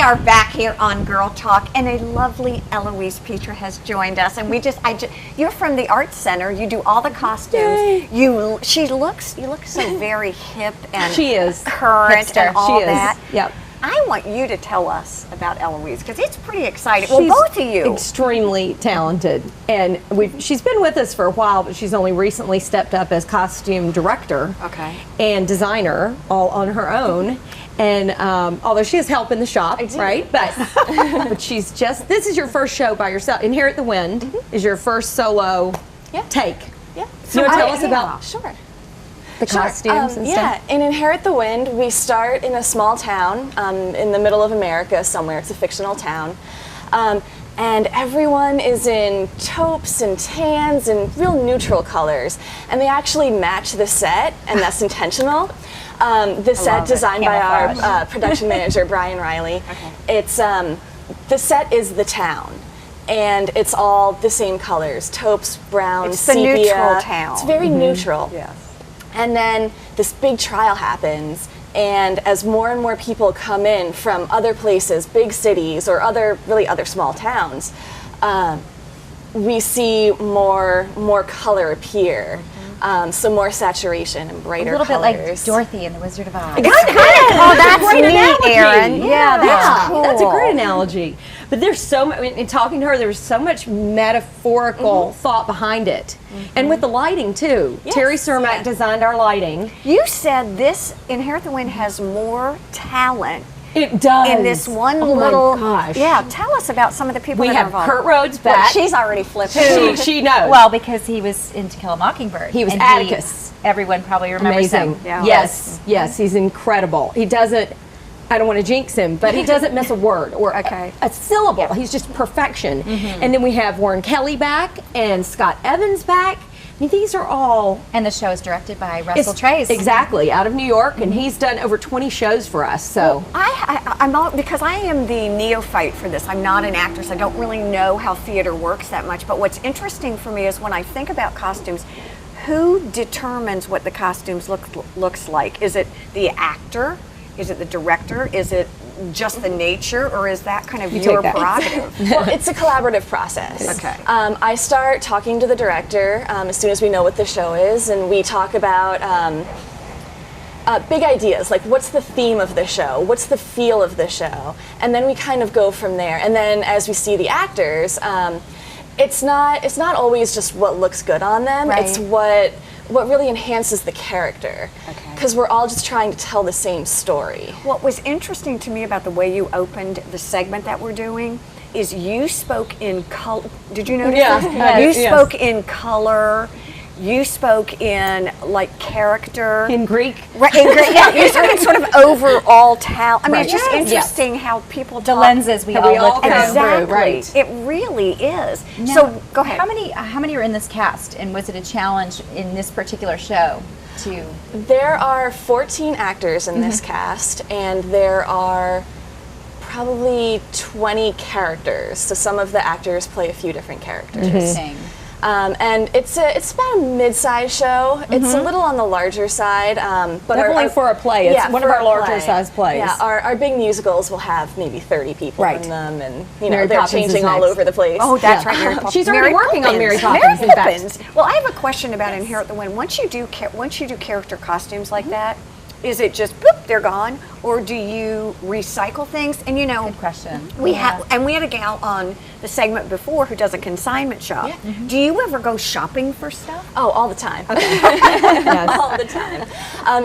are back here on Girl Talk, and a lovely Eloise Petro has joined us. And you're from the Arts Center. You do all the costumes. Yay. You look so very hip and she is current hipster. and all she that. Is. Yep. I want you to tell us about Eloise because it's pretty exciting. Well, both of you. Extremely talented, and she's been with us for a while, but she's only recently stepped up as costume director and designer all on her own. And although she has help in the shop, right? But but she's this is your first show by yourself. Inherit the Wind is your first solo take. Yeah. So you want to tell us about the costumes and stuff? Yeah, in Inherit the Wind, we start in a small town in the middle of America somewhere. It's a fictional town. And everyone is in taupes and tans and real neutral colors. And they actually match the set, and that's intentional. The set designed by our production manager, Brian Riley. It's the set is the town, and it's all the same colors: taupes, brown, sepia. It's the neutral town. It's very neutral. Yes. And then this big trial happens, and as more and more people come in from other places, big cities or other small towns, we see more color appear. So more saturation and brighter colors. A little bit like Dorothy in The Wizard of Oz. Oh, that's neat, Erin. Yeah, that's cool. That's a great analogy. But there's so much, in talking to her, there was so much metaphorical thought behind it. And with the lighting, too. Yes, Terry Cermak designed our lighting. You said this Inherit the Wind has more talent. It does. In this one little, gosh. Yeah, tell us about some of the people we that have are involved. Kurt Rhodes back. She's already flipping. She knows. Well, because he was in To Kill a Mockingbird. He was Atticus. Everyone probably remembers him. Yeah. Yes, he's incredible. He doesn't, I don't want to jinx him, but he doesn't miss a word or a syllable. Yeah. He's just perfection. And then we have Warren Kelly back and Scott Evans back. I mean, these are all... And the show is directed by Russell Trace. Exactly, out of New York, and he's done over 20 shows for us, so... Well, because I am the neophyte for this. I'm not an actress. I don't really know how theater works that much, but what's interesting for me is when I think about costumes, who determines what the costumes looks like? Is it the actor? Is it the director? Is it just the nature, or is that kind of your prerogative? Well, it's a collaborative process. Okay. I start talking to the director as soon as we know what the show is, and we talk about big ideas, like what's the theme of the show, what's the feel of the show, and then we kind of go from there. And then as we see the actors, it's not always just what looks good on them. Right. It's what really enhances the character. Because we're all just trying to tell the same story. What was interesting to me about the way you opened the segment that we're doing is you spoke in color. Did you notice that? You spoke in color. You spoke in like character. In Greek. Right, in Greek. Yeah, you spoke in sort of overall talent. I mean, it's just interesting how people the lenses we all look through. Exactly. Right. It really is. Now, so go ahead. How many are in this cast, and was it a challenge in this particular show? There are 14 actors in this cast, and there are probably 20 characters. So some of the actors play a few different characters. Interesting. And it's about a mid-sized show. It's a little on the larger side, but definitely for a play. It's one of our larger size plays. Yeah, our big musicals will have maybe 30 people in them, and Mary they're Poppins changing all over the place. Oh, that's right. Mary Poppins. She's already working on Mary Poppins. Mary Poppins. Well, I have a question about Inherit the Wind. Once you do character costumes like that, is it just boop, they're gone, or do you recycle things? And good question. We had a gal on the segment before who does a consignment shop. Yeah. Do you ever go shopping for stuff? Oh, all the time. Okay. All the time.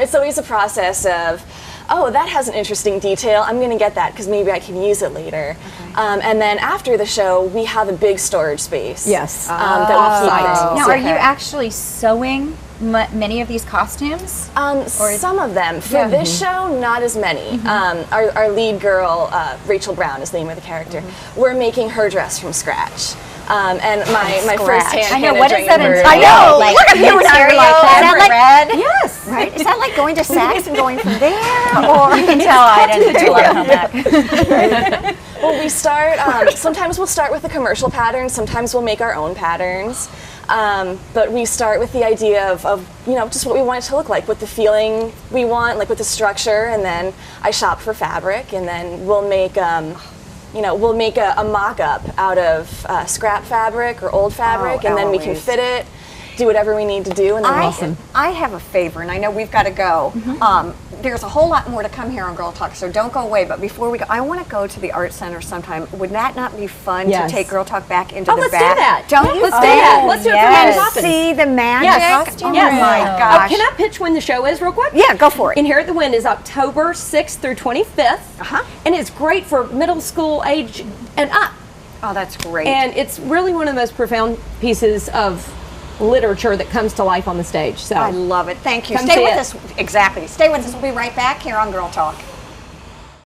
It's always a process of, oh, that has an interesting detail. I'm going to get that because maybe I can use it later. And then after the show, we have a big storage space. Yes. That we keep things. Now, are you actually sewing many of these costumes? Some of them. For this show, not as many. Our lead girl, Rachel Brown is the name of the character. We're making her dress from scratch. And my first hand. I know, what does that entail? I know. Like, look at you like red? Yes. Right? Is that like going to Saks and going from there? Or you can tell I didn't do a lot of homework. Well, we start, sometimes we'll start with a commercial pattern, sometimes we'll make our own patterns. But we start with the idea of just what we want it to look like, what the feeling we want, like with the structure, and then I shop for fabric, and then we'll make a mock-up out of scrap fabric or old fabric, and then we can Eloise. fit it, do whatever we need to do, and then I have a favor, and I know we've got to go. There's a whole lot more to come here on Girl Talk, so don't go away. But before we go, I want to go to the Art Center sometime. Would that not be fun Yes. to take Girl Talk back into the let's back? do that. Don't Yeah, you let's do think? that. Let's do it for Mary And Poppins. see the magic. Yes. Oh Yes. my gosh. Can I pitch when the show is real quick? Yeah, go for it. And Here at the Wind is October 6th through 25th. And it's great for middle school age and up. Oh, that's great. And it's really one of the most profound pieces of literature that comes to life on the stage. So I love it. Thank you. Come Stay see with it. us. Exactly. Stay with us. We'll be right back here on Girl Talk.